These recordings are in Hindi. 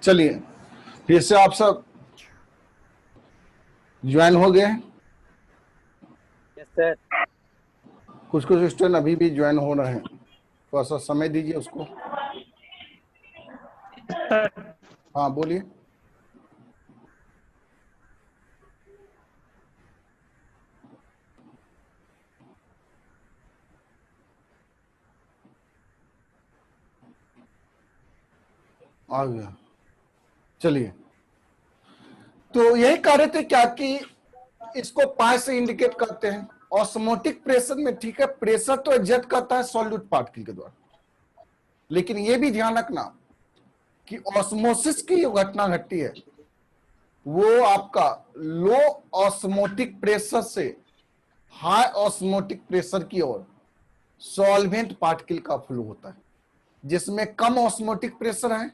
चलिए फिर से आप सब ज्वाइन हो गए। Yes sir. कुछ कुछ स्टूडेंट अभी भी ज्वाइन हो रहे हैं, थोड़ा सा समय दीजिए उसको। हाँ बोलिए। आ गया। चलिए, तो यही कह रहे थे क्या कि इसको पाए से इंडिकेट करते हैं। ऑस्मोटिक प्रेशर में ठीक है, प्रेशर तो एग्जर्ट करता है सॉल्यूट पार्टिकल के द्वारा, लेकिन ये भी ध्यान रखना कि ऑस्मोसिस की जो घटना घटती है वो आपका लो ऑस्मोटिक प्रेशर से हाई ऑस्मोटिक प्रेशर की ओर सॉल्वेंट पार्टिकल का फ्लो होता है। जिसमें कम ऑस्मोटिक प्रेशर है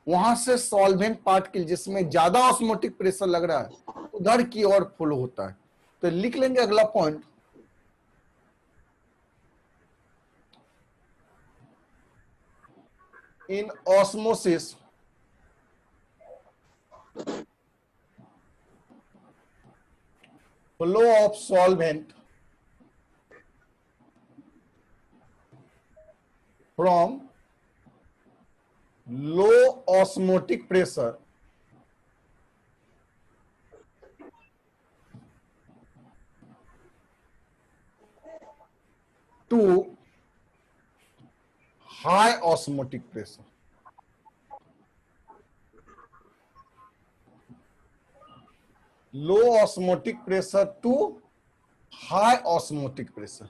वहां से सॉल्वेंट पार्टिकल जिसमें ज्यादा ऑस्मोटिक प्रेशर लग रहा है उधर की ओर फ्लो होता है। तो लिख लेंगे अगला point, in osmosis flow of solvent from low osmotic pressure to high osmotic pressure. Low osmotic pressure to high osmotic pressure.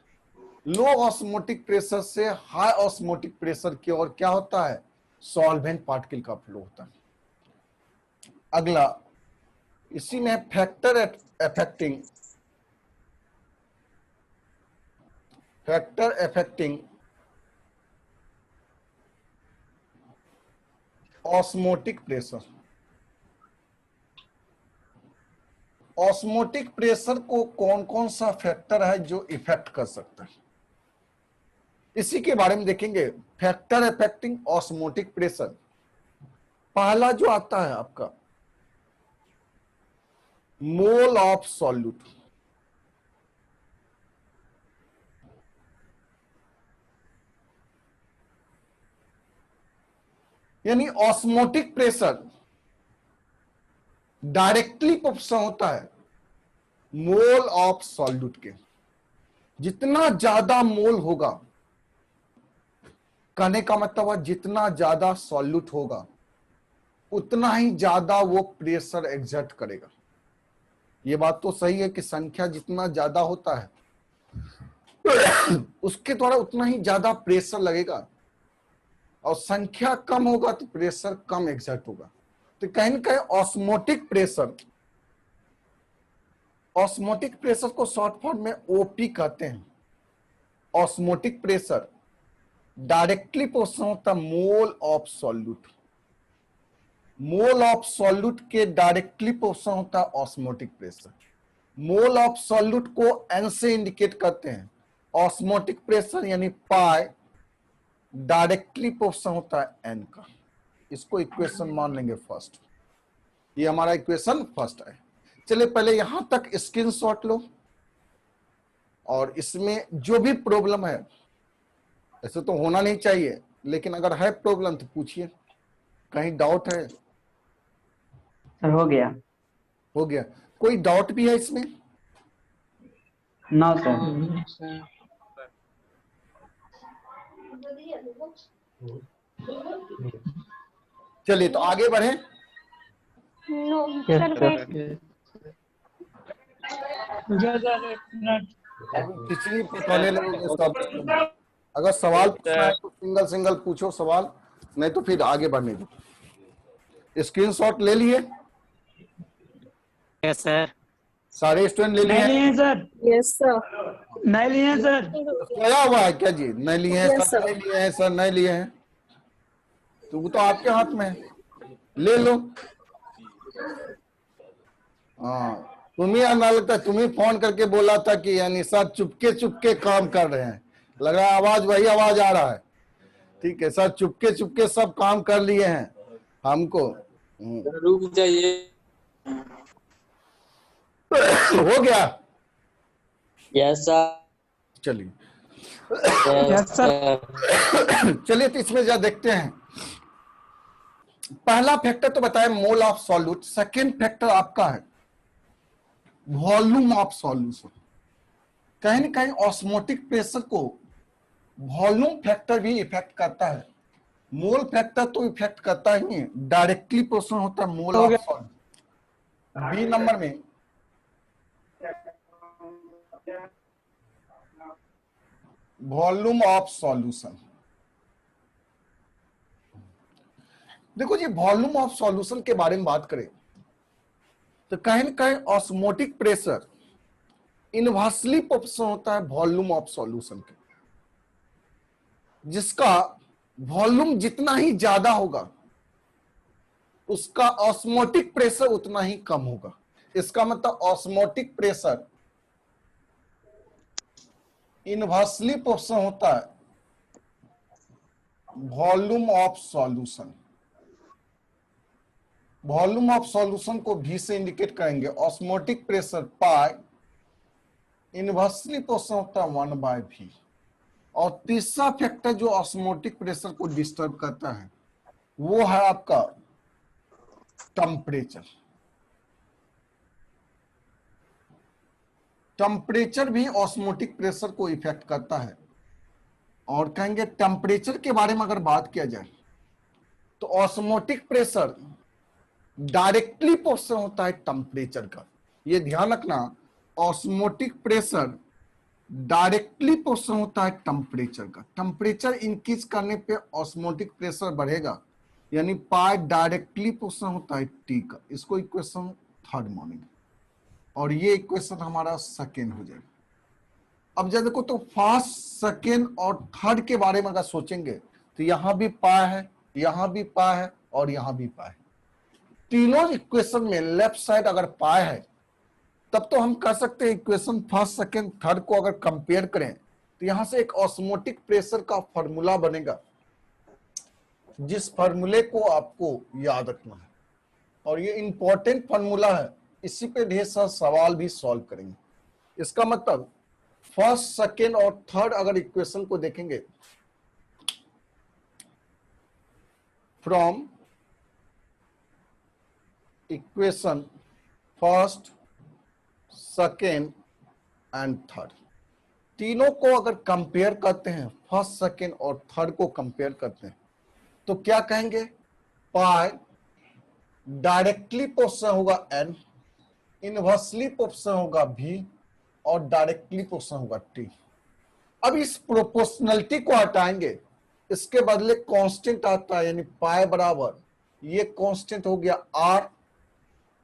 Low osmotic pressure से हाई ऑस्मोटिक प्रेशर की ओर क्या होता है, सॉल्वेंट पार्टिकल का फ्लो होता है। अगला इसी में factor affecting osmotic pressure. Osmotic pressure को कौन कौन सा फैक्टर है जो इफेक्ट कर सकता है, इसी के बारे में देखेंगे। फैक्टर अफेक्टिंग ऑस्मोटिक प्रेशर, पहला जो आता है आपका मोल ऑफ सॉल्यूट। यानी ऑस्मोटिक प्रेशर डायरेक्टली प्रोपोर्शनल होता है मोल ऑफ सॉल्यूट के। जितना ज्यादा मोल होगा, कहने का मतलब है जितना ज्यादा सॉल्यूट होगा उतना ही ज्यादा वो प्रेशर एग्जर्ट करेगा। ये बात तो सही है कि संख्या जितना ज्यादा होता है उसके द्वारा उतना ही ज्यादा प्रेशर लगेगा, और संख्या कम होगा तो प्रेशर कम एग्जर्ट होगा। तो कहीं ना कहीं ऑस्मोटिक प्रेशर को शॉर्ट फॉर्म में ओपी कहते हैं। ऑस्मोटिक प्रेशर डायरेक्टली प्रोपोर्शनल होता mole of solute. Mole of solute के डायरेक्टली प्रोपोर्शनल होता है osmotic pressure. Mole of solute को एन से इंडिकेट करते हैं। ऑस्मोटिक प्रेशर यानी पाई डायरेक्टली प्रोपोर्शनल होता है एन का। इसको इक्वेशन मान लेंगे फर्स्ट, ये हमारा इक्वेशन फर्स्ट है। चलिए पहले यहां तक स्क्रीनशॉट लो, और इसमें जो भी प्रॉब्लम है, ऐसे तो होना नहीं चाहिए लेकिन अगर है प्रॉब्लम तो पूछिए, कहीं डाउट है? सर हो गया। हो गया। कोई डाउट भी है इसमें? No sir. चलिए तो आगे बढ़े। नो सर पिछली पहले लोगों सब अगर सवाल पूछना है तो सिंगल सिंगल पूछो सवाल, नहीं तो फिर आगे बढ़ने दो। स्क्रीनशॉट ले लिए? Yes sir. सारे स्टूडेंट ले लिए हैं? सर। Yes sir. नहीं लिए सर। क्या हुआ है क्या जी? नहीं लिए हैं Yes, सर, sir. नहीं लिए हैं सर, नहीं लिए हैं तो वो तो आपके हाथ में है, ले लो। हाँ तुम्हें ना लगता, तुम्हें फोन करके बोला था कि यानी सर चुपके चुपके काम कर रहे हैं, लग रहा है आवाज वही आवाज आ रहा है। ठीक है सर, चुपके चुपके सब काम कर लिए हैं, हमको रुक जाइए। हो गया। Yes sir. चलिए यस सर। चलिए तो इसमें जा देखते हैं। पहला फैक्टर तो बताया mole of solute, second factor आपका है वॉल्यूम ऑफ सॉल्यूशन। कहीं ना कहीं ऑस्मोटिक प्रेशर को वॉल्यूम फैक्टर भी इफेक्ट करता है। मोल फैक्टर तो इफेक्ट करता ही है, डायरेक्टली पोर्शन होता है मोल हो ऑफ गया। सॉल्यूट। बी नंबर में वॉल्यूम ऑफ सॉल्यूशन। देखो जी, वॉल्यूम ऑफ सॉल्यूशन के बारे में बात करें तो कहीं ना कहीं ऑस्मोटिक प्रेशर इनवर्सली प्रोपोर्शनल होता है वॉल्यूम ऑफ सॉल्यूशन के, जिसका वॉल्यूम जितना ही ज्यादा होगा उसका ऑस्मोटिक प्रेशर उतना ही कम होगा। इसका मतलब ऑस्मोटिक प्रेशर इनवर्सली प्रोपोर्शनल होता है volume of solution. Volume of solution को भी से इंडिकेट करेंगे। Osmotic pressure pi inversely proportional होता है 1/v। और तीसरा फैक्टर जो ऑस्मोटिक प्रेशर को डिस्टर्ब करता है वो है आपका टेम्परेचर। टेम्परेचर भी ऑस्मोटिक प्रेशर को इफेक्ट करता है। और कहेंगे टेम्परेचर के बारे में अगर बात किया जाए तो ऑस्मोटिक प्रेशर डायरेक्टली प्रोपोर्शनल होता है टेम्परेचर का। ये ध्यान रखना, ऑस्मोटिक प्रेशर डायरेक्टली प्रोपोर्शनल होता है टेम्परेचर का। टेम्परेचर इंक्रीज करने पे ऑस्मोटिक प्रेशर बढ़ेगा, यानी पाई डायरेक्टली प्रोपोर्शनल होता है टी का। इसको इक्वेशन थर्ड मानेंगे और ये इक्वेशन हमारा सेकेंड हो जाएगा। अब जब देखो तो फर्स्ट, सेकेंड और थर्ड के बारे में अगर सोचेंगे तो यहां भी पाई है, यहां भी पाई है और यहां भी पाई है। तीनों इक्वेशन में लेफ्ट साइड अगर पाई है तब तो हम कह सकते हैं इक्वेशन फर्स्ट, सेकेंड, थर्ड को अगर कंपेयर करें तो यहां से एक ऑस्मोटिक प्रेशर का फॉर्मूला बनेगा, जिस फॉर्मूले को आपको याद रखना है। और ये इंपॉर्टेंट फॉर्मूला है, इसी पे ढेर सारा सवाल भी सॉल्व करेंगे। इसका मतलब फर्स्ट, सेकेंड और थर्ड अगर इक्वेशन को देखेंगे, from equation first, second and third, तीनों को अगर कंपेयर करते हैं, फर्स्ट, सेकेंड और थर्ड को कंपेयर करते हैं तो क्या कहेंगे? पाई डायरेक्टली प्रोपोर्शनल होगा n, इनवर्सली प्रोपोर्शनल होगा v और डायरेक्टली प्रोपोर्शनल होगा t। अब इस प्रोपोर्शनलिटी को हटाएंगे, इसके बदले कांस्टेंट आता है, यानी पाई बराबर ये कांस्टेंट हो गया r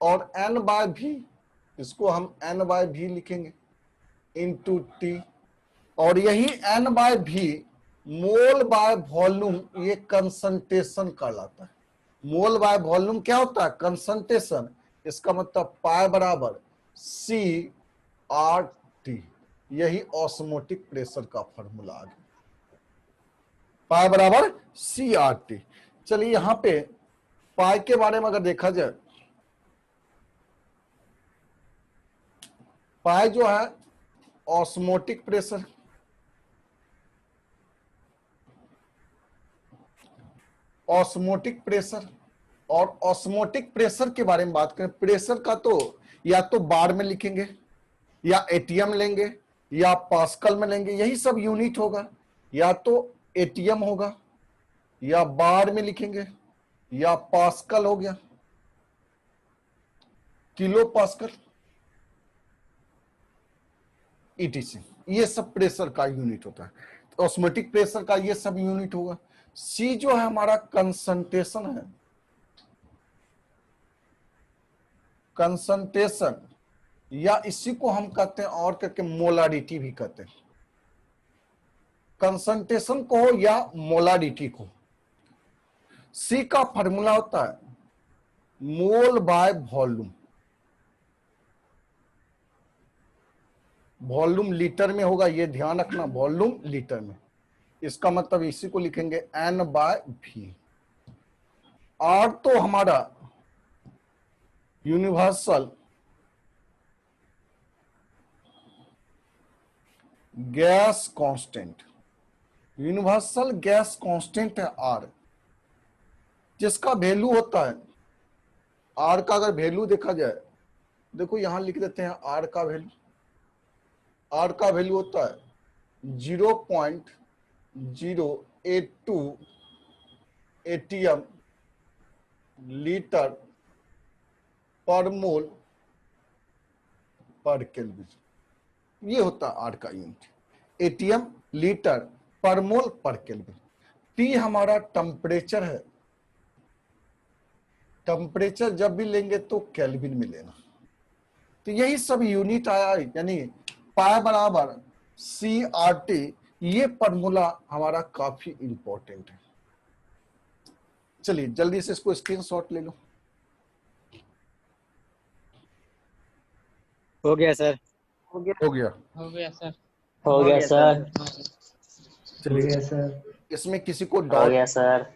और n/v, इसको हम n/v लिखेंगे इंटू टी। और यही n/v मोल बाय वॉल्यूम, ये कंसंट्रेशन कहलाता है। मोल बाय वॉल्यूम क्या होता है? कंसंट्रेशन। इसका मतलब पाई बराबर सी आर टी, यही ऑस्मोटिक प्रेशर का फॉर्मूला आ गया, पाई बराबर सी आर टी। चलिए यहां पे पाई के बारे में अगर देखा जाए, पाई जो है ऑस्मोटिक प्रेशर, ऑस्मोटिक प्रेशर। और ऑस्मोटिक प्रेशर के बारे में बात करें, प्रेशर का तो या तो बार में लिखेंगे या एटीएम लेंगे या पास्कल में लेंगे, यही सब यूनिट होगा। या तो एटीएम होगा या बार में लिखेंगे या पास्कल हो गया, किलो पास्कल, ईटीसी, ये सब प्रेशर का यूनिट होता है। तो ऑस्मोटिक प्रेशर का ये सब यूनिट होगा। सी जो है हमारा कंसंट्रेशन है, कंसंट्रेशन, या इसी को हम कहते हैं और करके मोलारिटी भी कहते हैं। कंसंट्रेशन को या मोलारिटी को। सी का फॉर्मूला होता है मोल बाय वॉल्यूम। वॉल्यूम लीटर में होगा, ये ध्यान रखना, वॉल्यूम लीटर में। इसका मतलब इसी को लिखेंगे n/v। आर तो हमारा universal gas constant, universal gas constant है आर, जिसका वैल्यू होता है, आर का अगर वैल्यू देखा जाए, देखो यहां लिख देते हैं आर का वैल्यू। आर का वैल्यू होता है 0.082 एटीएम लीटर पर मोल पर केल्विन। ये होता है आर का यूनिट, एटीएम लीटर पर मोल पर केल्विन। टी हमारा टेम्परेचर है, टेम्परेचर जब भी लेंगे तो केल्विन में लेना। तो यही सब यूनिट आया, यानी पाई बराबर CRT। ये फॉर्मूला हमारा काफी इंपॉर्टेंट है। चलिए जल्दी से इसको स्क्रीनशॉट ले लो। हो गया सर। हो गया। हो गया सर। हो गया सर। चलिए इसमें किसी को हो डाउट, गया सर।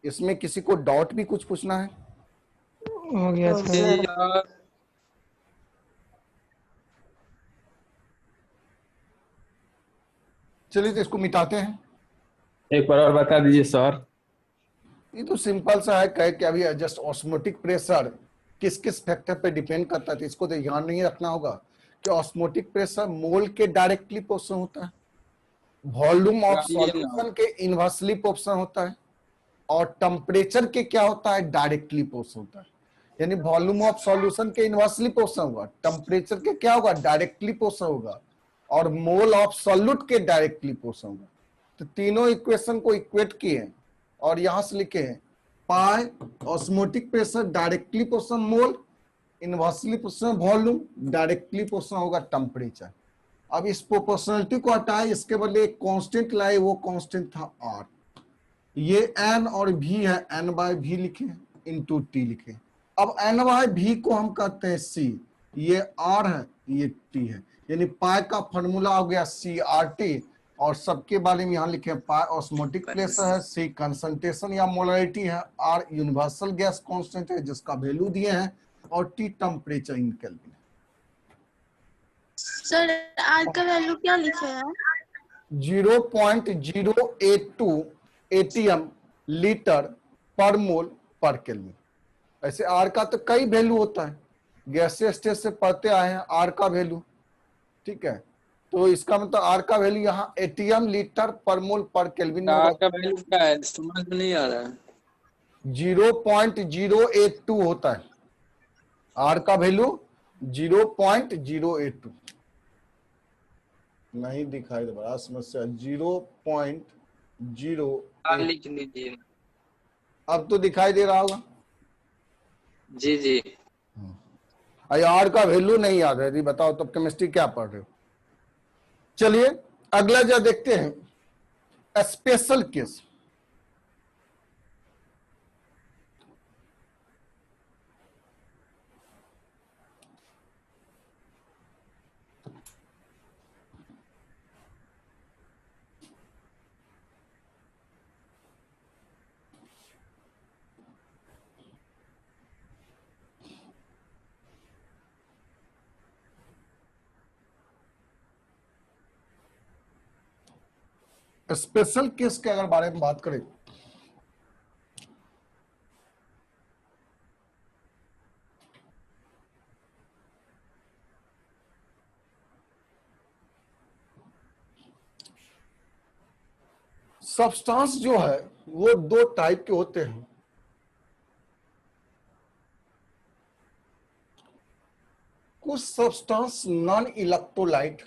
इसमें किसी को डाउट भी कुछ पूछना है? हो गया सर। चलिए तो इसको मिटाते हैं। एक बार और बता दीजिए सर। ये तो सिंपल सा है, कह के अभी जस्ट ऑस्मोटिक प्रेशर किस किस फैक्टर पे डिपेंड करता है, तो इसको तो ध्यान नहीं रखना होगा कि ऑस्मोटिक प्रेशर मोल के डायरेक्टली प्रोपोर्शनल होता है, वॉल्यूम ऑफ सॉल्यूशन के इनवर्सली प्रोपोर्शनल होता है, और टेम्परेचर के क्या होता है, डायरेक्टली प्रोपोर्शनल होता है। यानी वॉल्यूम ऑफ सॉल्यूशन के इनवर्सली प्रोपोर्शनल होगा, टेम्परेचर के क्या होगा, डायरेक्टली प्रोपोर्शनल होगा, और मोल ऑफ सॉल्यूट के डायरेक्टली प्रोपोर्शनल होगा। तो तीनों इक्वेशन को इक्वेट किए हैं और यहां से लिखे हैं pi osmotic pressure directly proportional mole, inversely proportional volume, directly proportional होगा टेम्परेचर। अब इस प्रोपोर्शनलिटी को हटाए, इसके बदले एक कांस्टेंट लाए, वो कांस्टेंट था आर। ये एन और भी है, एन बाय भी लिखे इंटू टी लिखे। अब एन बाय भी को हम कहते हैं सी, ये आर है ये टी है, यानी पाई का फॉर्मूला हो गया CRT, और सबके बारे में यहां लिखे पाई ऑस्मोटिक प्रेशर है, सी कंसंट्रेशन या मोलरिटी है, आर यूनिवर्सल गैस कांस्टेंट है जिसका वैल्यू दिए हैं, और T temperature in kelvin. Sir R का वैल्यू क्या लिखे हैं? 0.082 एटीएम लीटर पर मोल पर केल्विन। ऐसे आर का तो कई वैल्यू होता है, गैसीय स्टेज से पढ़ते आए हैं आर का वैल्यू, ठीक है। तो इसका मतलब आर का वैल्यू यहाँ एटीएम लीटर पर मोल पर केल्विन आर का वैल्यू क्या है, समझ में नहीं आ रहा है। 0.082 होता है आर का वैल्यू, 0.082 नहीं दिखाई दे, बड़ा समस्या। 0.0, लिख लीजिए। अब तो दिखाई दे रहा होगा। जी जी। आर का वैल्यू नहीं याद है, बताओ तब केमिस्ट्री क्या पढ़ रहे हो। चलिए अगला जो देखते हैं स्पेशल केस। स्पेशल केस के अगर बारे में बात करें, सब्सटेंस जो है वो दो टाइप के होते हैं। कुछ सब्सटेंस नॉन इलेक्ट्रोलाइट,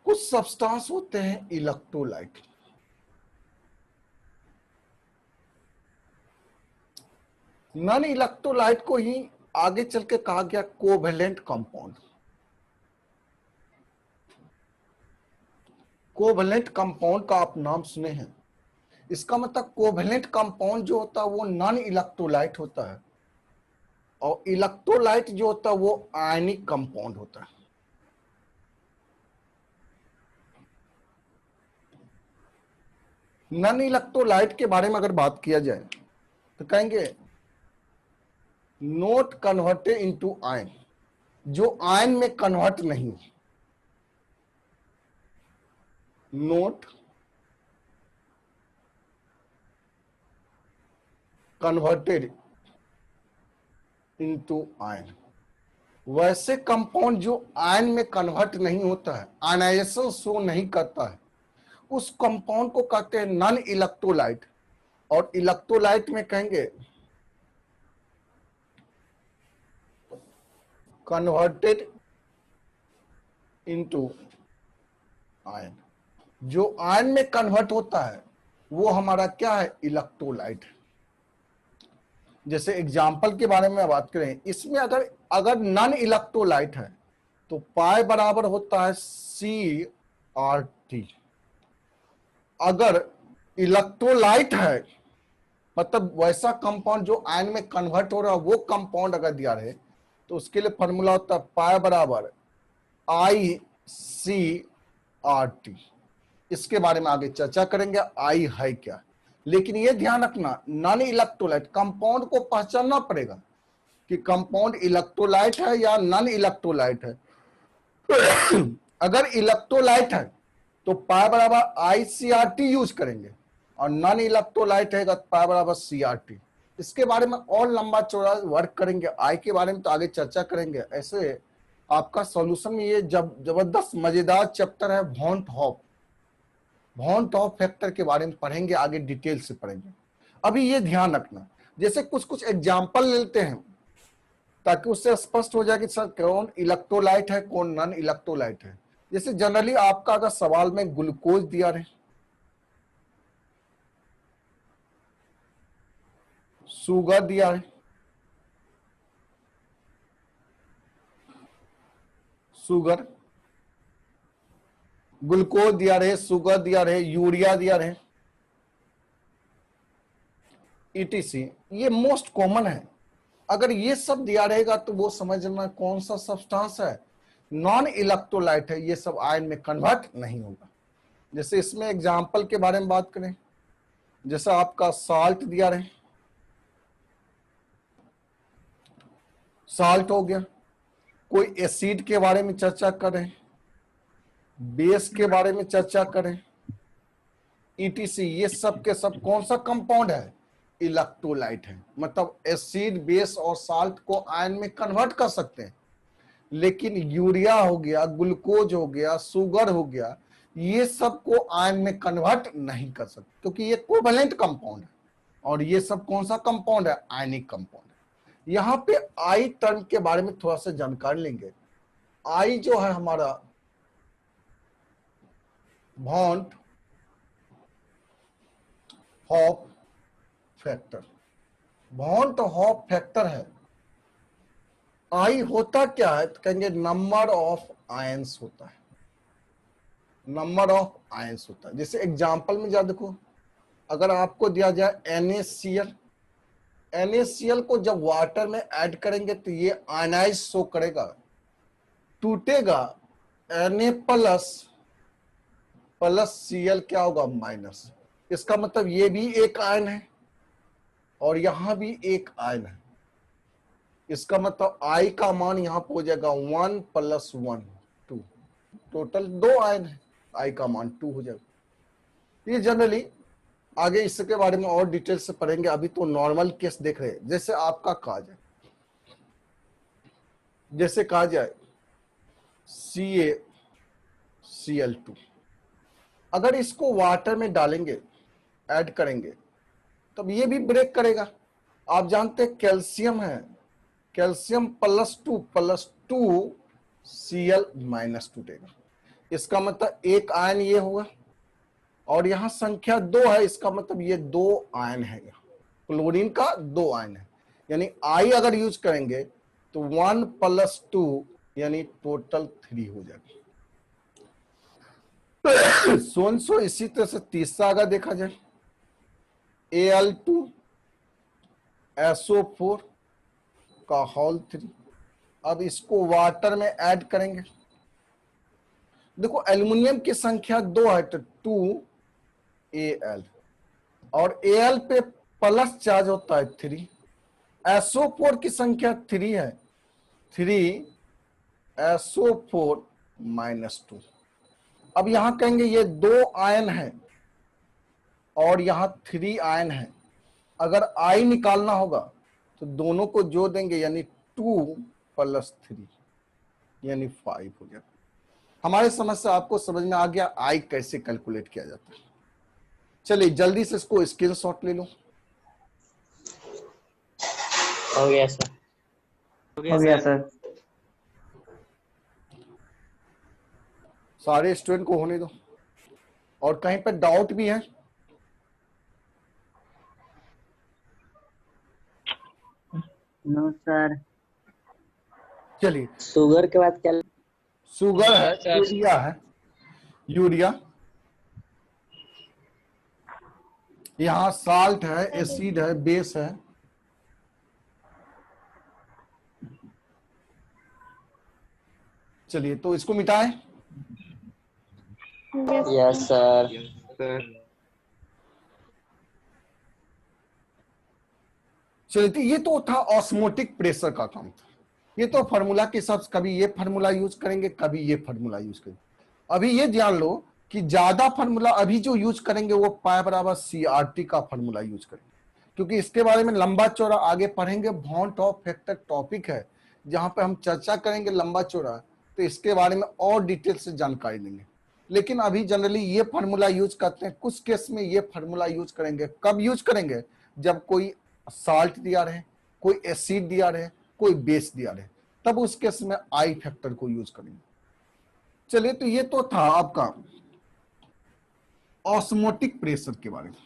कुछ सब्सटेंस होते हैं इलेक्ट्रोलाइट। नॉन इलेक्ट्रोलाइट को ही आगे चल के कहा गया कोवेलेंट कंपाउंड। कोवेलेंट कंपाउंड का आप नाम सुने हैं। इसका मतलब कोवेलेंट कंपाउंड जो होता है वो नॉन इलेक्ट्रोलाइट होता है, और इलेक्ट्रोलाइट जो होता है वो आयनिक कंपाउंड होता है। नॉन इलेक्ट्रोलाइट के बारे में अगर बात किया जाए तो कहेंगे नॉट कन्वर्टेड इनटू आयन, जो आयन में कन्वर्ट नहीं, नॉट कन्वर्टेड इनटू आयन। वैसे कंपाउंड जो आयन में कन्वर्ट नहीं होता है, आयनाइजेशन शो नहीं करता है, उस कंपाउंड को कहते हैं नॉन इलेक्ट्रोलाइट। और इलेक्ट्रोलाइट में कहेंगे कन्वर्टेड इनटू आयन। जो आयन में कन्वर्ट होता है वो हमारा क्या है, इलेक्ट्रोलाइट। जैसे एग्जाम्पल के बारे में बात करें, इसमें अगर अगर नॉन इलेक्ट्रोलाइट है तो पाई बराबर होता है CRT। अगर इलेक्ट्रोलाइट है मतलब वैसा कंपाउंड जो आयन में कन्वर्ट हो रहा है, वो कंपाउंड अगर दिया रहे तो उसके लिए फॉर्मूला होता है पाई बराबर ICRT। इसके बारे में आगे चर्चा करेंगे आई है क्या। लेकिन ये ध्यान रखना, नॉन इलेक्ट्रोलाइट कंपाउंड को पहचानना पड़ेगा कि कंपाउंड इलेक्ट्रोलाइट है या नॉन इलेक्ट्रोलाइट है। अगर इलेक्ट्रोलाइट है तो पाई बराबर ICRT यूज करेंगे, और नॉन इलेक्ट्रोलाइट है तो पाई बराबर CRT। इसके बारे में और लंबा चौड़ा वर्क करेंगे, आई के बारे में तो आगे चर्चा करेंगे। ऐसे आपका सॉल्यूशन में ये जबरदस्त मजेदार चैप्टर है वॉन टॉप फैक्टर के बारे में पढ़ेंगे, आगे डिटेल से पढ़ेंगे। अभी ये ध्यान रखना, जैसे कुछ एग्जाम्पल लेते हैं ताकि उससे स्पष्ट हो जाए कि सर कौन इलेक्ट्रोलाइट है कौन नॉन इलेक्ट्रोलाइट है। जैसे जनरली आपका अगर सवाल में ग्लूकोज दिया रहे, शुगर दिया है, शुगर, ग्लूकोज दिया रहे, शुगर दिया रहे, यूरिया दिया रहे, ETC, ये मोस्ट कॉमन है। अगर ये सब दिया रहेगा तो वो समझना कौन सा सब्सटेंस है, नॉन इलेक्ट्रोलाइट है, ये सब आयन में कन्वर्ट नहीं होगा। जैसे इसमें एग्जाम्पल के बारे में बात करें, जैसे आपका साल्ट दिया रहे, साल्ट हो गया, कोई एसिड के बारे में चर्चा करें, बेस के बारे में चर्चा करें, ETC, ये सब के सब कौन सा कंपाउंड है, इलेक्ट्रोलाइट है। मतलब एसिड, बेस और साल्ट को आयन में कन्वर्ट कर सकते हैं। लेकिन यूरिया हो गया, ग्लूकोज हो गया, शुगर हो गया, ये सब को आयन में कन्वर्ट नहीं कर सकते क्योंकि ये कोवैलेंट कंपाउंड है। और ये सब कौन सा कंपाउंड है, आयनिक कंपाउंड है। यहां पे आई टर्म के बारे में थोड़ा सा जानकारी लेंगे। आई जो है हमारा van't Hoff factor, van't Hoff factor है। आई होता क्या है तो कहेंगे नंबर ऑफ आयंस होता है, नंबर ऑफ आयंस होता है। जैसे एग्जांपल में जा देखो, अगर आपको दिया जाए NaCl, NaCl को जब वाटर में ऐड करेंगे तो ये आयनाइज शो करेगा, टूटेगा, Na प्लस Cl क्या होगा, माइनस। इसका मतलब ये भी एक आयन है और यहां भी एक आयन है। इसका मतलब I का मान यहां पे हो जाएगा 1 + 1 2, टोटल 2 आयन है, I का मान 2 हो जाएगा। ये जनरली आगे इसके बारे में और डिटेल से पढ़ेंगे, अभी तो नॉर्मल केस देख रहे हैं। जैसे आपका कहा जाए, जैसे कहा जाए CaCl2, अगर इसको वाटर में डालेंगे, ऐड करेंगे, तब ये भी ब्रेक करेगा। आप जानते हैं कैल्शियम है, कैल्शियम +2 Cl माइनस टूटेगा। इसका मतलब एक आयन ये होगा और यहां संख्या 2 है, इसका मतलब ये 2 आयन है। यहाँ क्लोरीन का 2 आयन है, यानी आई अगर यूज करेंगे तो 1 + 2 यानी टोटल 3 हो जाएगा। सो इसी तरह से तीसरा अगर देखा जाए Al2SO4 का होल 3। अब इसको वाटर में ऐड करेंगे। देखो एल्युमिनियम की संख्या 2 है तो 2Al, और Al पे प्लस चार्ज होता है 3। SO4 की संख्या 3 है, 3SO4 -2। अब यहां कहेंगे ये 2 आयन है और यहां 3 आयन है। अगर आई निकालना होगा तो दोनों को जोड़ देंगे, यानी 2 + 3 यानी 5 हो गया। हमारे समझ से आपको समझ में आ गया आई कैसे कैलकुलेट किया जाता है। चलिए जल्दी से इसको स्क्रीनशॉट ले लो। हो गया सर। हो गया सर। सारे स्टूडेंट को होने दो, और कहीं पर डाउट भी है? No sir. चलिए, शुगर के बाद क्या? शुगर है, सर। यूरिया है, यूरिया, यहाँ साल्ट है, एसिड है, बेस है। चलिए तो इसको मिटाएं। Yes sir. चलिए तो ये तो था ऑस्मोटिक प्रेशर का काम था। ये तो फार्मूला के हिसाब से कभी ये फार्मूला यूज करेंगे, कभी ये फार्मूला यूज करेंगे। अभी ये ध्यान लो कि ज्यादा फार्मूला अभी जो यूज करेंगे वो पाई बराबर CRT का फार्मूला यूज करेंगे, क्योंकि इसके बारे में लंबा चौड़ा आगे पढ़ेंगे। बॉन्ड ऑफ फैक्टर टॉपिक है जहां पे हम चर्चा करेंगे लंबा चौड़ा, तो इसके बारे में और डिटेल से जानकारी देंगे। लेकिन अभी जनरली ये फार्मूला यूज करते हैं, कुछ केस में ये फार्मूला यूज करेंगे। कब यूज करेंगे? जब कोई साल्ट दिया रहे, कोई एसिड दिया रहे, कोई बेस दिया रहे, तब उस केस में आई फैक्टर को यूज करेंगे। चलिए तो ये तो था आपका ऑस्मोटिक प्रेशर के बारे में।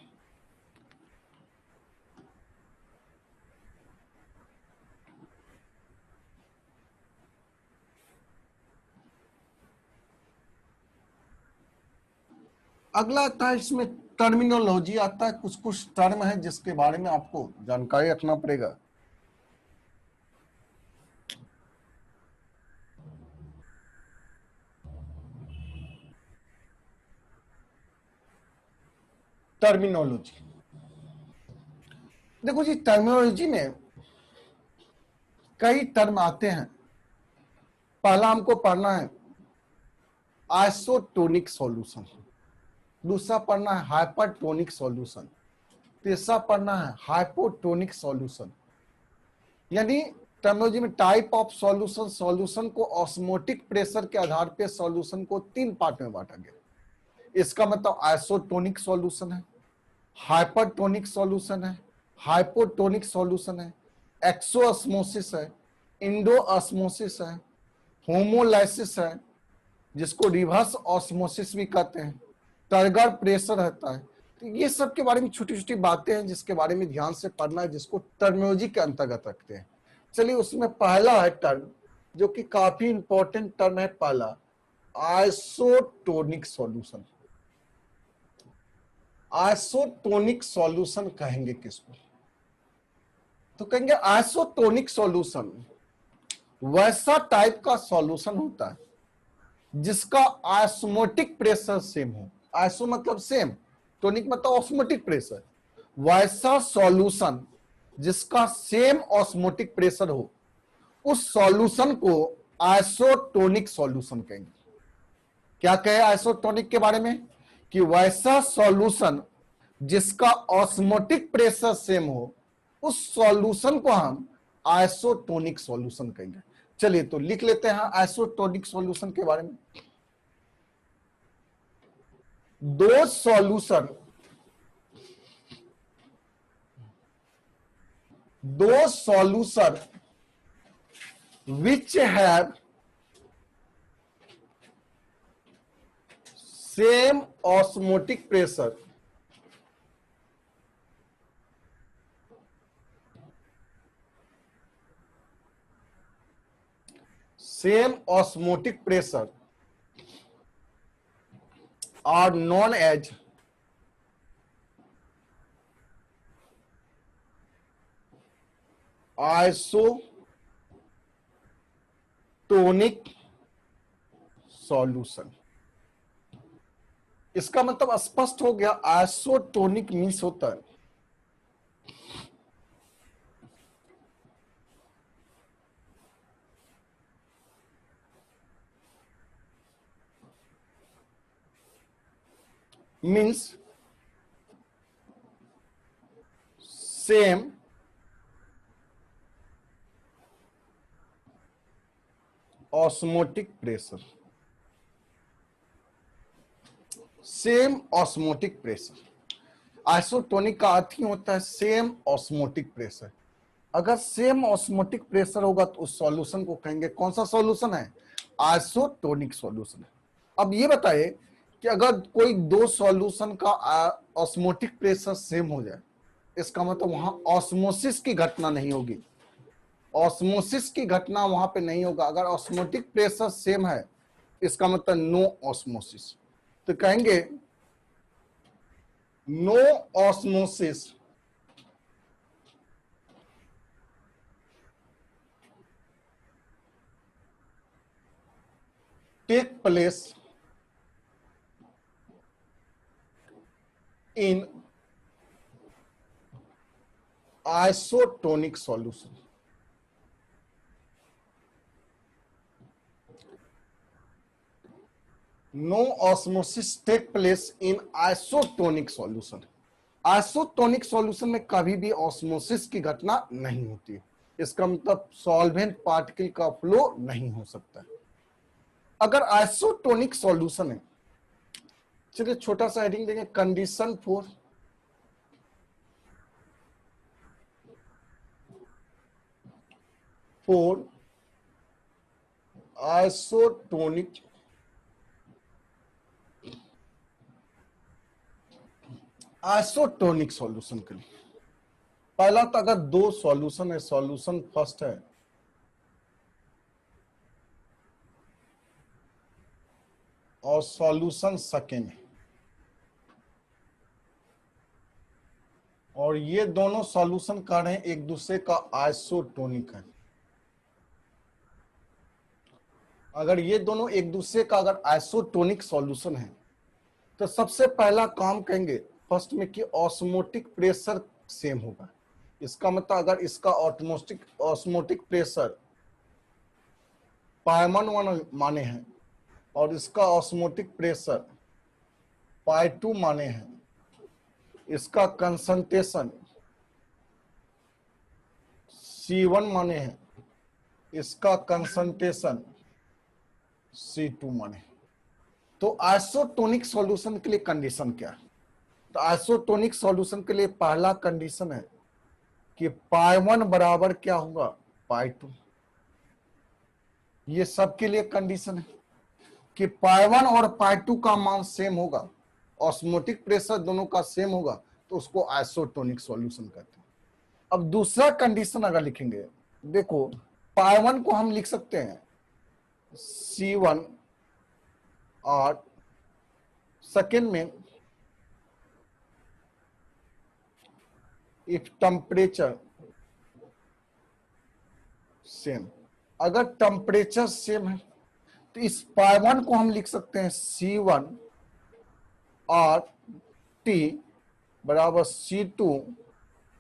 अगला आता है, इसमें टर्मिनोलॉजी आता है। कुछ कुछ टर्म है जिसके बारे में आपको जानकारी रखना पड़ेगा। टर्मिनोलॉजी, देखो जी, टर्मिनोलॉजी में कई टर्म आते हैं। पहला हमको पढ़ना है आइसोटोनिक सॉल्यूशन, दूसरा पढ़ना है हाइपरटोनिक सॉल्यूशन, तीसरा पढ़ना है हाइपोटोनिक सॉल्यूशन। यानी टर्मिनोलॉजी में टाइप ऑफ सॉल्यूशन, सॉल्यूशन को ऑस्मोटिक प्रेशर के आधार पे सॉल्यूशन को 3 पार्ट में बांटा गया। इसका मतलब आइसोटोनिक सॉल्यूशन है, हाइपरटोनिक सॉल्यूशन है, हाइपोटोनिक सॉल्यूशन है, एक्सोऑस्मोसिस है, इंडोऑस्मोसिस है, होमोलाइसिस है, जिसको रिवर्स ऑस्मोसिस भी कहते हैं, टर्गर प्रेशर रहता है। तो ये सब के बारे में छोटी छोटी बातें हैं जिसके बारे में ध्यान से पढ़ना है, जिसको टर्मिनोलॉजी के अंतर्गत रखते हैं। चलिए उसमें पहला है टर्म जो कि काफी इंपॉर्टेंट टर्म है, पहला आइसोटोनिक सॉल्यूशन। आइसोटोनिक सॉल्यूशन कहेंगे किसको? तो कहेंगे आइसोटोनिक सॉल्यूशन वैसा टाइप का सॉल्यूशन होता है जिसका ऑस्मोटिक प्रेशर सेम हो। आइसो मतलब सेम, टोनिक मतलब ऑस्मोटिक प्रेशर। वैसा सॉल्यूशन जिसका सेम ऑस्मोटिक प्रेशर हो, उस सॉल्यूशन को आइसोटोनिक सॉल्यूशन कहेंगे। क्या कहे आइसोटोनिक के बारे में? कि वैसा सॉल्यूशन जिसका ऑस्मोटिक प्रेशर सेम हो, उस सॉल्यूशन को हम आइसोटोनिक सॉल्यूशन कहेंगे। चलिए तो लिख लेते हैं आइसोटोनिक सॉल्यूशन के बारे में। दो solution which have same osmotic pressure are known as isotopic tonic solution. इसका मतलब स्पष्ट हो गया, आइसोटोनिक मीन्स होता है means same osmotic pressure, same osmotic pressure. Isotonic का अर्थ ही होता है सेम ऑस्मोटिक प्रेशर। अगर सेम ऑस्मोटिक प्रेशर होगा तो उस सॉल्यूशन को कहेंगे, कौन सा सॉल्यूशन है? आइसोटोनिक सॉल्यूशन है। अब ये बताइए कि अगर कोई दो सॉल्यूशन का ऑस्मोटिक प्रेशर सेम हो जाए, इसका मतलब वहां ऑस्मोसिस की घटना नहीं होगी, ऑस्मोसिस की घटना वहां पे नहीं होगा। अगर ऑस्मोटिक प्रेशर सेम है, इसका मतलब नो ऑस्मोसिस। तो कहेंगे no osmosis take place in isotonic solution। No osmosis take place in isotonic solution। Isotonic solution में कभी भी ऑस्मोसिस की घटना नहीं होती है। इसका मतलब सॉल्वेंट पार्टिकल का फ्लो नहीं हो सकता है। अगर आइसोटोनिक सॉल्यूशन है, चलिए छोटा सा हेडिंग देंगे, condition for isotonic isotonic solution के लिए। पहला तो अगर दो सॉल्यूशन है, सॉल्यूशन फर्स्ट है और सॉल्यूशन सेकेंड है, और ये दोनों सॉल्यूशन कह रहे हैं एक दूसरे का आइसोटोनिक है। अगर ये दोनों एक दूसरे का अगर आइसोटोनिक सॉल्यूशन है, तो सबसे पहला काम कहेंगे फर्स्ट में कि ऑस्मोटिक प्रेशर सेम होगा। इसका मतलब अगर इसका ऑस्मोटिक प्रेशर पाई 1 माने हैं और इसका ऑस्मोटिक प्रेशर पाई 2 माने हैं, इसका कंसंट्रेशन C1 माने हैं, इसका कंसंट्रेशन C2 माने। तो आइसोटोनिक सॉल्यूशन के लिए कंडीशन क्या है? तो आइसोटोनिक सॉल्यूशन के लिए पहला कंडीशन है कि पाई 1 बराबर क्या होगा? पाई 2। ये सबके लिए कंडीशन है कि पाई 1 और पाई 2 का मान सेम होगा, ऑस्मोटिक प्रेशर दोनों का सेम होगा, तो उसको आइसोटोनिक सॉल्यूशन कहते हैं। अब दूसरा कंडीशन अगर लिखेंगे, देखो पाई 1 को हम लिख सकते हैं C1 और सेकेंड में इफ टेम्परेचर सेम। अगर टेम्परेचर सेम है तो इस पाई 1 को हम लिख सकते हैं C1 और T बराबर C2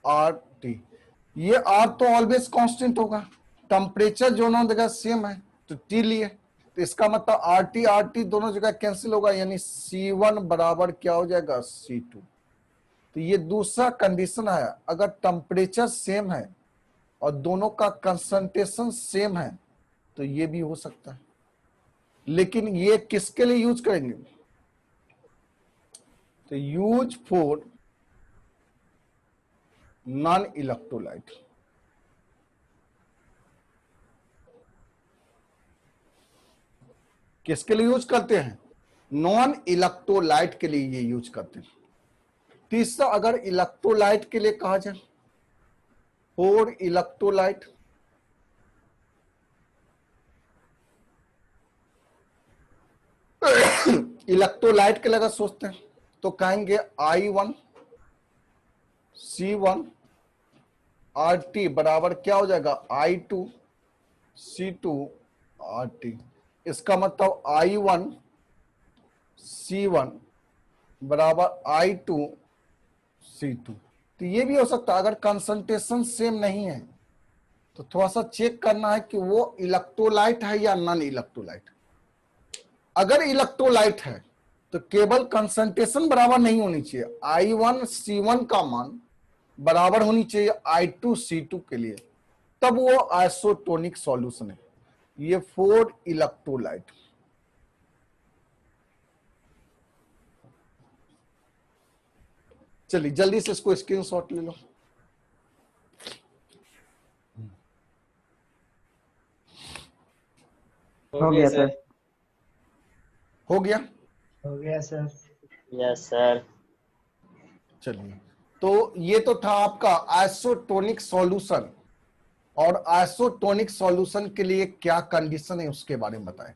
और T। ये R तो ऑलवेज कांस्टेंट होगा, टेम्परेचर दोनों जगह सेम है तो T लिए, तो इसका मतलब RT दोनों जगह कैंसिल होगा, यानी C1 बराबर क्या हो जाएगा? C2। तो ये दूसरा कंडीशन है, अगर टेम्परेचर सेम है और दोनों का कंसंट्रेशन सेम है तो ये भी हो सकता है। लेकिन ये किसके लिए यूज करेंगे? तो यूज फॉर नॉन इलेक्ट्रोलाइट। किसके लिए यूज करते हैं? नॉन इलेक्ट्रोलाइट के लिए ये यूज करते हैं। तीसरा अगर इलेक्ट्रोलाइट के लिए कहा जाए, फॉर इलेक्ट्रोलाइट, इलेक्ट्रोलाइट के लिए अगर सोचते हैं तो कहेंगे I1 C1 RT बराबर क्या हो जाएगा? I2 C2 RT, इसका मतलब I1 C1 बराबर I2 C2। तो ये भी हो सकता है, अगर कंसंट्रेशन सेम नहीं है तो थोड़ा सा चेक करना है कि वो इलेक्ट्रोलाइट है या नॉन इलेक्ट्रोलाइट। अगर इलेक्ट्रोलाइट है तो केवल कंसंट्रेशन बराबर नहीं होनी चाहिए, I1 C1 का मान बराबर होनी चाहिए I2 C2 के लिए, तब वो आइसोटोनिक सॉल्यूशन है। ये 4 इलेक्ट्रोलाइट। चलिए जल्दी से इसको स्क्रीनशॉट ले लो। हो गया सर। हो गया। हो गया सर। Yes sir. चलिए, तो ये तो था आपका आइसोटोनिक सॉल्यूशन, और आइसोटोनिक सॉल्यूशन के लिए क्या कंडीशन है उसके बारे में बताएं।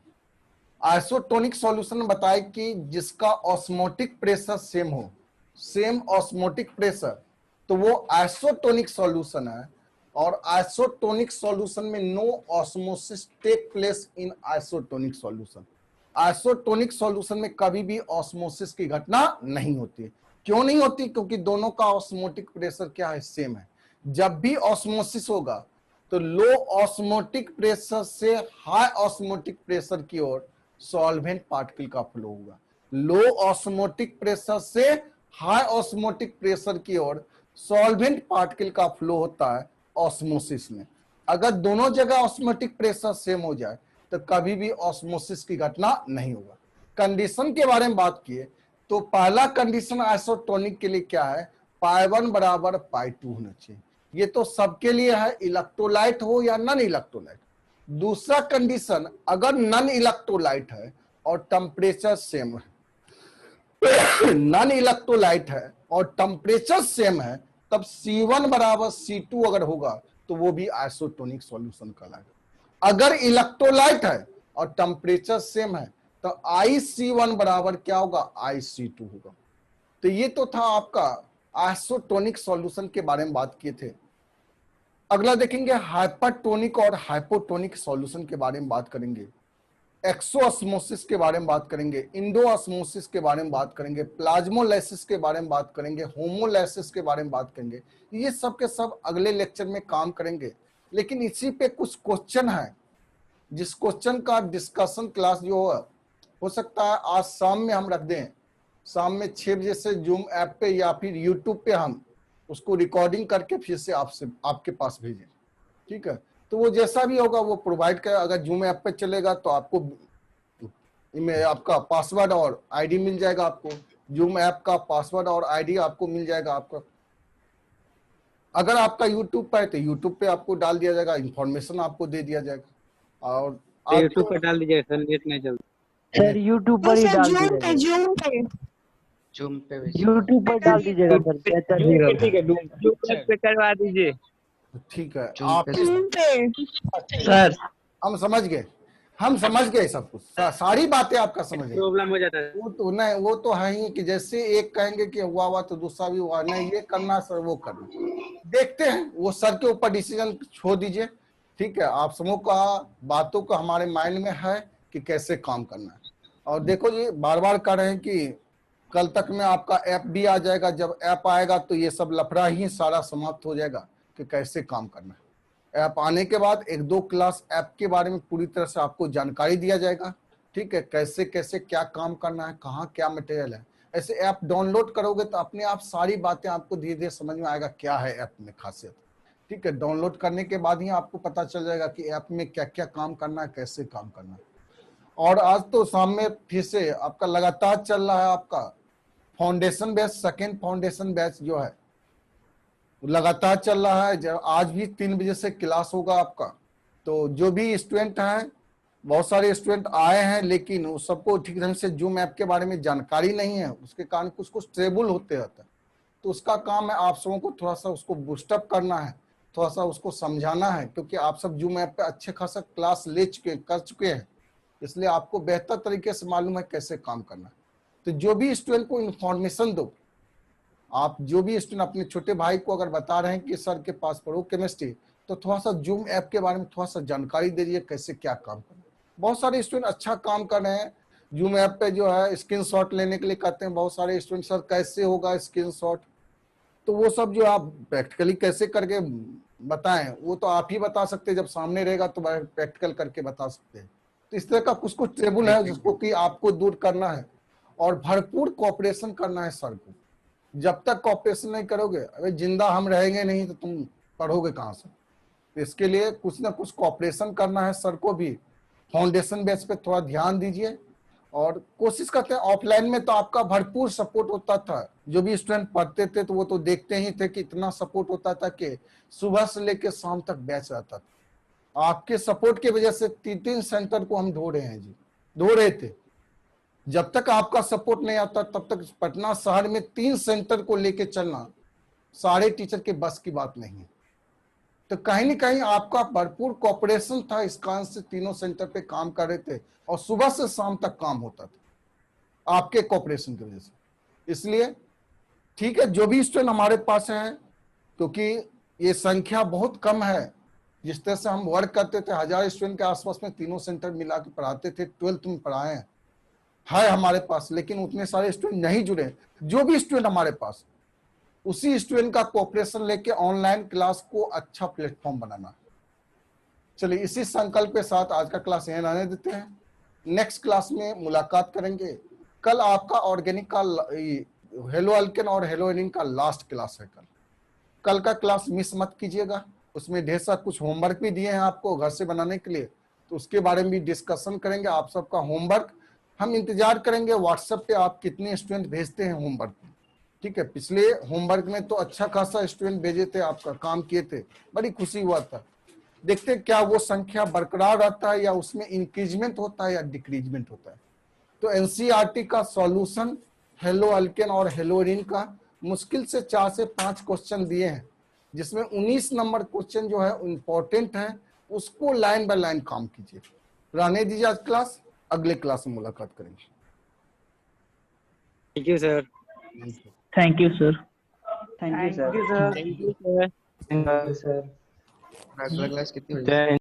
आइसोटोनिक सॉल्यूशन में बताए कि जिसका ऑस्मोटिक प्रेशर सेम हो, सेम ऑस्मोटिक प्रेशर, तो वो आइसोटोनिक सॉल्यूशन है। और आइसोटोनिक सॉल्यूशन में no osmosis take place in isotonic solution. Isotonic solution में कभी भी ऑस्मोसिस की घटना नहीं होती। क्यों नहीं होती? क्योंकि दोनों का ऑस्मोटिक प्रेशर क्या है, सेम है। जब भी ऑस्मोसिस होगा तो लो ऑस्मोटिक प्रेशर से हाई ऑस्मोटिक प्रेशर की ओर सॉल्वेंट पार्टिकल का फ्लो होगा। लो ऑस्मोटिक प्रेशर से हाई ऑस्मोटिक प्रेशर की ओर सॉल्वेंट पार्टिकल का फ्लो होता है ऑस्मोसिस में। अगर दोनों जगह ऑस्मोटिक प्रेशर सेम हो जाए तो कभी भी ऑस्मोसिस की घटना नहीं होगा। कंडीशन के बारे में बात किए तो पहला कंडीशन आइसोटोनिक के लिए क्या है, पाई1 बराबर पाई2 होना चाहिए। ये तो सबके लिए है, इलेक्ट्रोलाइट हो या नॉन इलेक्ट्रोलाइट। दूसरा कंडीशन, अगर नॉन इलेक्ट्रोलाइट है और टेम्परेचर सेम है, नॉन इलेक्ट्रोलाइट है और टेम्परेचर सेम है, तब C1 बराबर C2 अगर होगा तो वो भी आइसोटोनिक सॉल्यूशन कहलाएगा। अगर इलेक्ट्रोलाइट है और टेम्परेचर सेम है तो IC1 बराबर क्या होगा, IC2 होगा। तो ये तो था आपका आइसोटोनिक सॉल्यूशन के बारे में बात किए थे। अगला देखेंगे हाइपरटोनिक और हाइपोटोनिक सॉल्यूशन के बारे में बात करेंगे। एक्सोऑस्मोसिस के बारे में बात करेंगे, इंडोऑस्मोसिस के बारे में बात करेंगे, प्लाज्मोलाइसिस के बारे में बात करेंगे, होमोलाइसिस के बारे में बात करेंगे। ये सब के सब अगले लेक्चर में काम करेंगे। लेकिन इसी पे कुछ क्वेश्चन है, जिस क्वेश्चन का डिस्कशन क्लास जो हो सकता है आज शाम में हम रख दें, शाम में 6 बजे से जूम ऐप पे या फिर यूट्यूब पे हम उसको रिकॉर्डिंग करके फिर से आपके पास भेजें। ठीक है, तो वो जैसा भी होगा वो प्रोवाइड कर। अगर जूम ऐप पे चलेगा तो आपको आपका पासवर्ड और आईडी मिल जाएगा, आपको जूम ऐप का पासवर्ड और आईडी आपको मिल जाएगा आपका। अगर आपका यूट्यूब पे है तो यूट्यूब पे आपको डाल दिया जाएगा, इंफॉर्मेशन आपको दे दिया जाएगा। और यूट्यूब पे डाल दीजिए सर, नेट नहीं चलता। सर यूट्यूब पर ही डाल दीजिएगा। जूम पे यूट्यूब पर डाल दीजिएगा सर, बेहतर रहेगा। ठीक है, यूट्यूब पे करवा दीजिए। ठीक है, आप सर हम समझ गए, हम समझ गए सब कुछ, सारी बातें आपका समझ गए। प्रॉब्लम हो जाता है। वो तो नहीं, वो तो है ही कि जैसे एक कहेंगे कि हुआ हुआ तो दूसरा भी हुआ, नहीं ये करना सर वो करना, देखते हैं, वो सर के ऊपर डिसीजन छोड़ दीजिए। ठीक है, आप समूह का बातों को हमारे माइंड में है कि कैसे काम करना है। और देखो जी, बार बार कह रहे हैं कि कल तक में आपका ऐप भी आ जाएगा। जब ऐप आएगा तो ये सब लफड़ा ही सारा समाप्त हो जाएगा कि कैसे काम करना है। ऐप आने के बाद 1-2 क्लास ऐप के बारे में पूरी तरह से आपको जानकारी दिया जाएगा। ठीक है, कैसे कैसे क्या काम करना है, कहाँ क्या मटेरियल है। ऐसे ऐप डाउनलोड करोगे तो अपने आप सारी बातें आपको धीरे धीरे समझ में आएगा क्या है ऐप में खासियत। ठीक है, डाउनलोड करने के बाद ही आपको पता चल जाएगा कि ऐप में क्या क्या काम करना है, कैसे काम करना है। और आज तो सामने फिर से आपका लगातार चल रहा है आपका foundation batch, second foundation batch जो है लगातार चल रहा है। आज भी 3 बजे से क्लास होगा आपका। तो जो भी स्टूडेंट हैं, बहुत सारे स्टूडेंट आए हैं लेकिन वो सबको ठीक ढंग से जूम ऐप के बारे में जानकारी नहीं है, उसके कारण कुछ कुछ ट्रेबल होते रहता है। तो उसका काम है आप सबों को थोड़ा सा उसको बूस्टअप करना है, थोड़ा सा उसको समझाना है, क्योंकि आप सब जूम ऐप पे अच्छे खासा क्लास कर चुके हैं, इसलिए आपको बेहतर तरीके से मालूम है कैसे काम करना है। तो जो भी स्टूडेंट को इन्फॉर्मेशन दो, आप जो भी स्टूडेंट अपने छोटे भाई को अगर बता रहे हैं कि सर के पास पढ़ो केमिस्ट्री, तो थोड़ा सा जूम ऐप के बारे में थोड़ा सा जानकारी दे दीजिए कैसे क्या काम करना है। बहुत सारे स्टूडेंट अच्छा काम कर रहे हैं। जूम ऐप पे जो है स्क्रीनशॉट लेने के लिए कहते हैं बहुत सारे स्टूडेंट, सर कैसे होगा स्क्रीनशॉट, तो वो सब जो आप प्रैक्टिकली कैसे करके बताएं वो तो आप ही बता सकते हैं, जब सामने रहेगा तो प्रैक्टिकल करके बता सकते हैं। तो इस तरह का कुछ कुछ टेबल है जिसको कि आपको दूर करना है और भरपूर कोऑपरेशन करना है सर को। जब तक कोऑपरेशन नहीं करोगे, अरे जिंदा हम रहेंगे नहीं तो तुम पढ़ोगे कहाँ से। तो इसके लिए कुछ ना कुछ कोऑपरेशन करना है सर को भी। फाउंडेशन बेस पे थोड़ा ध्यान दीजिए और कोशिश करते हैं। ऑफलाइन में तो आपका भरपूर सपोर्ट होता था, जो भी स्टूडेंट पढ़ते थे तो वो तो देखते ही थे कि इतना सपोर्ट होता था कि सुबह से लेकर शाम तक बैच रहता था। आपके सपोर्ट की वजह से 3 सेंटर को हम धो रहे हैं जी, धो रहे थे। जब तक आपका सपोर्ट नहीं आता तब तक पटना शहर में 3 सेंटर को लेके चलना सारे टीचर के बस की बात नहीं है। तो कहीं ना कहीं आपका भरपूर कोऑपरेशन था, इस कारण से तीनों सेंटर पे काम कर रहे थे और सुबह से शाम तक काम होता था आपके कोऑपरेशन की वजह से। इसलिए ठीक है, जो भी स्टूडेंट हमारे पास हैं, क्योंकि ये संख्या बहुत कम है। जिस तरह से हम वर्क करते थे 1000 स्टूडेंट के आसपास में तीनों सेंटर मिला के पढ़ाते थे, 12th में पढ़ाए हैं है हमारे पास, लेकिन उतने सारे स्टूडेंट नहीं जुड़े। जो भी स्टूडेंट हमारे पास, उसी स्टूडेंट का कोऑपरेशन लेके ऑनलाइन क्लास को अच्छा प्लेटफॉर्म बनाना। चलिए इसी संकल्प के साथ आज का क्लास यहीं रहने देते हैं। नेक्स्ट क्लास में मुलाकात करेंगे। कल आपका ऑर्गेनिक का हेलो अल्केन और हेलो एनिन का लास्ट क्लास है। कल का क्लास मिस मत कीजिएगा। उसमें ढेर सारा कुछ होमवर्क भी दिए हैं आपको घर से बनाने के लिए, तो उसके बारे में भी डिस्कशन करेंगे। आप सबका होमवर्क हम इंतजार करेंगे व्हाट्सएप पे आप कितने स्टूडेंट भेजते हैं होमवर्क। ठीक है, पिछले होमवर्क में तो अच्छा खासा स्टूडेंट भेजे थे, आपका काम किए थे, बड़ी खुशी हुआ था। देखते हैं क्या वो संख्या बरकरार रहता है या उसमें इंक्रीजमेंट होता है या डिक्रीजमेंट होता है। तो एनसीईआरटी का सॉल्यूशन हेलो अल्केन और हेलो एनिन का मुश्किल से 4 से 5 क्वेश्चन दिए हैं, जिसमें 19 नंबर क्वेश्चन जो है इंपॉर्टेंट है, उसको लाइन बाय लाइन काम कीजिए। रहने दीजिए आज क्लास, अगले क्लास में मुलाकात करेंगे। Thank you sir. Thank you sir. Thank you sir. Thank you sir. Thank you sir. अगला क्लास कितनी बजे? जय